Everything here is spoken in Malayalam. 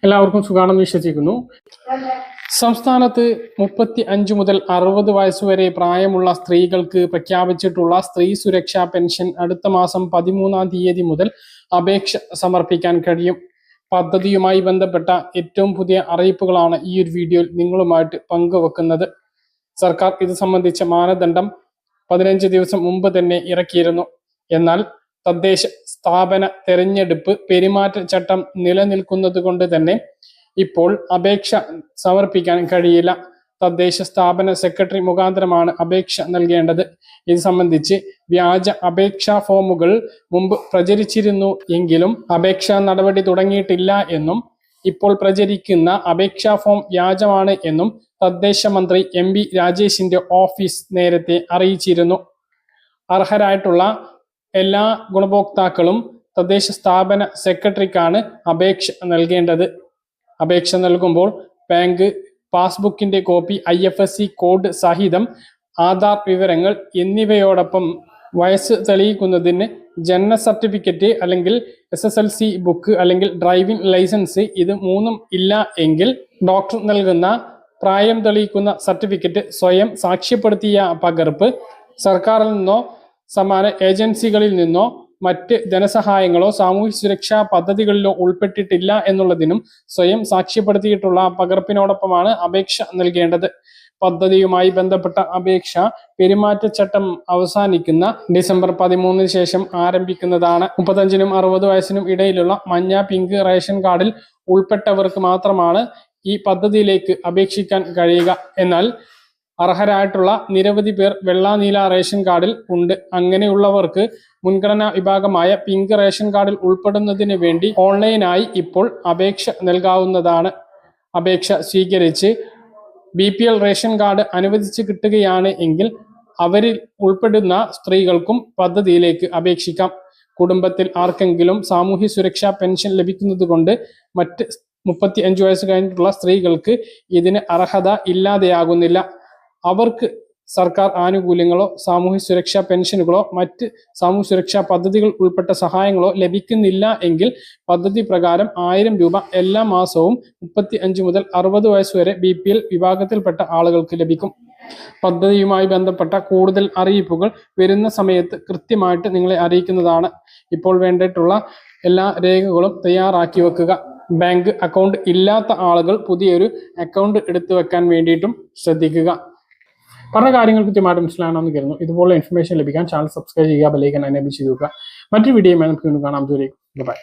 എല്ലാവർക്കും സുഖാണെന്ന് വിശ്വസിക്കുന്നു. സംസ്ഥാനത്ത് 35 മുതൽ 60 വയസ്സുവരെ പ്രായമുള്ള സ്ത്രീകൾക്ക് പ്രഖ്യാപിച്ചിട്ടുള്ള സ്ത്രീ സുരക്ഷാ പെൻഷൻ അടുത്ത മാസം 13-ാം തീയതി മുതൽ അപേക്ഷ സമർപ്പിക്കാൻ കഴിയും. പദ്ധതിയുമായി ബന്ധപ്പെട്ട ഏറ്റവും പുതിയ അറിയിപ്പുകളാണ് ഈ ഒരു വീഡിയോയിൽ നിങ്ങളുമായിട്ട് പങ്കുവെക്കുന്നത്. സർക്കാർ ഇത് സംബന്ധിച്ച മാനദണ്ഡം 15 ദിവസം മുമ്പ് തന്നെ ഇറക്കിയിരുന്നു. എന്നാൽ തദ്ദേശ സ്ഥാപന തെരഞ്ഞെടുപ്പ് പെരുമാറ്റച്ചട്ടം നിലനിൽക്കുന്നത് കൊണ്ട് തന്നെ ഇപ്പോൾ അപേക്ഷ സമർപ്പിക്കാൻ കഴിയില്ല. തദ്ദേശ സ്ഥാപന സെക്രട്ടറി മുഖാന്തരമാണ് അപേക്ഷ നൽകേണ്ടത്. ഇത് സംബന്ധിച്ച് വ്യാജ അപേക്ഷാ ഫോമുകൾ മുമ്പ് പ്രചരിച്ചിരുന്നു എങ്കിലും അപേക്ഷാ നടപടി തുടങ്ങിയിട്ടില്ല എന്നും ഇപ്പോൾ പ്രചരിക്കുന്ന അപേക്ഷാ ഫോം വ്യാജമാണ് എന്നും തദ്ദേശ മന്ത്രി MB രാജേഷിന്റെ ഓഫീസ് നേരത്തെ അറിയിച്ചിരുന്നു. അർഹരായിട്ടുള്ള എല്ലാ ഗുണഭോക്താക്കളും തദ്ദേശ സ്ഥാപന സെക്രട്ടറിക്കാണ് അപേക്ഷ നൽകേണ്ടത്. അപേക്ഷ നൽകുമ്പോൾ ബാങ്ക് പാസ്ബുക്കിന്റെ കോപ്പി, IFSC കോഡ് സഹിതം ആധാർ വിവരങ്ങൾ എന്നിവയോടൊപ്പം വയസ്സ് തെളിയിക്കുന്നതിന് ജനന സർട്ടിഫിക്കറ്റ് അല്ലെങ്കിൽ SSLC ബുക്ക് അല്ലെങ്കിൽ ഡ്രൈവിംഗ് ലൈസൻസ് ഇത് മൂന്നും ഇല്ല എങ്കിൽ ഡോക്ടർ നൽകുന്ന പ്രായം തെളിയിക്കുന്ന സർട്ടിഫിക്കറ്റ്, സ്വയം സാക്ഷ്യപ്പെടുത്തിയ പകർപ്പ്, സർക്കാരിൽ നിന്നോ സമാന ഏജൻസികളിൽ നിന്നോ മറ്റ് ധനസഹായങ്ങളോ സാമൂഹ്യ സുരക്ഷാ പദ്ധതികളിലോ ഉൾപ്പെട്ടിട്ടില്ല എന്നുള്ളതിനും സ്വയം സാക്ഷ്യപ്പെടുത്തിയിട്ടുള്ള പകർപ്പിനോടൊപ്പമാണ് അപേക്ഷ നൽകേണ്ടത്. പദ്ധതിയുമായി ബന്ധപ്പെട്ട അപേക്ഷ പെരുമാറ്റച്ചട്ടം അവസാനിക്കുന്ന ഡിസംബർ 13 ശേഷം ആരംഭിക്കുന്നതാണ്. 35-നും 60 വയസ്സിനും ഇടയിലുള്ള മഞ്ഞ, പിങ്ക് റേഷൻ കാർഡിൽ ഉൾപ്പെട്ടവർക്ക് മാത്രമാണ് ഈ പദ്ധതിയിലേക്ക് അപേക്ഷിക്കാൻ കഴിയുക. എന്നാൽ അർഹരായിട്ടുള്ള നിരവധി പേർ വെള്ള, നീല റേഷൻ കാർഡിൽ ഉണ്ട്. അങ്ങനെയുള്ളവർക്ക് മുൻഗണനാ വിഭാഗമായ പിങ്ക് റേഷൻ കാർഡിൽ ഉൾപ്പെടുന്നതിന് വേണ്ടി ഓൺലൈനായി ഇപ്പോൾ അപേക്ഷ നൽകാവുന്നതാണ്. അപേക്ഷ സ്വീകരിച്ച് BPL റേഷൻ കാർഡ് അനുവദിച്ച് കിട്ടുകയാണ് എങ്കിൽ അവരിൽ ഉൾപ്പെടുന്ന സ്ത്രീകൾക്കും പദ്ധതിയിലേക്ക് അപേക്ഷിക്കാം. കുടുംബത്തിൽ ആർക്കെങ്കിലും സാമൂഹ്യ സുരക്ഷാ പെൻഷൻ ലഭിക്കുന്നത് കൊണ്ട് മറ്റ് 35 വയസ്സ് കഴിഞ്ഞിട്ടുള്ള സ്ത്രീകൾക്ക് ഇതിന് അർഹത ഇല്ലാതെയാകുന്നില്ല. അവർക്ക് സർക്കാർ ആനുകൂല്യങ്ങളോ സാമൂഹ്യ സുരക്ഷാ പെൻഷനുകളോ മറ്റ് സാമൂഹ്യ സുരക്ഷാ പദ്ധതികൾ ഉൾപ്പെട്ട സഹായങ്ങളോ ലഭിക്കുന്നില്ല എങ്കിൽ പദ്ധതി പ്രകാരം 1000 രൂപ എല്ലാ മാസവും 35 മുതൽ 60 വയസ്സ് വരെ BPL വിഭാഗത്തിൽപ്പെട്ട ആളുകൾക്ക് ലഭിക്കും. പദ്ധതിയുമായി ബന്ധപ്പെട്ട കൂടുതൽ അറിയിപ്പുകൾ വരുന്ന സമയത്ത് കൃത്യമായിട്ട് നിങ്ങളെ അറിയിക്കുന്നതാണ്. ഇപ്പോൾ വേണ്ടിയിട്ടുള്ള എല്ലാ രേഖകളും തയ്യാറാക്കി വെക്കുക. ബാങ്ക് അക്കൗണ്ട് ഇല്ലാത്ത ആളുകൾ പുതിയൊരു അക്കൗണ്ട് എടുത്തു വെക്കാൻ വേണ്ടിയിട്ടും ശ്രദ്ധിക്കുക. പറഞ്ഞ കാര്യങ്ങൾ കൃത്യമായിട്ട് മനസ്സിലാണെന്ന് കരുതുന്നു. ഇതുപോലെ ഇൻഫർമേഷൻ ലഭിക്കാൻ ചാനൽ സബ്സ്ക്രൈബ് ചെയ്യുക, ബെൽ ഐക്കൺ എനേബിൾ ചെയ്ത് വെക്കുക. മറ്റൊരു വീഡിയോയുമായി നമുക്ക് വീണ്ടും കാണാം. ദൂരേക്ക് ബൈ.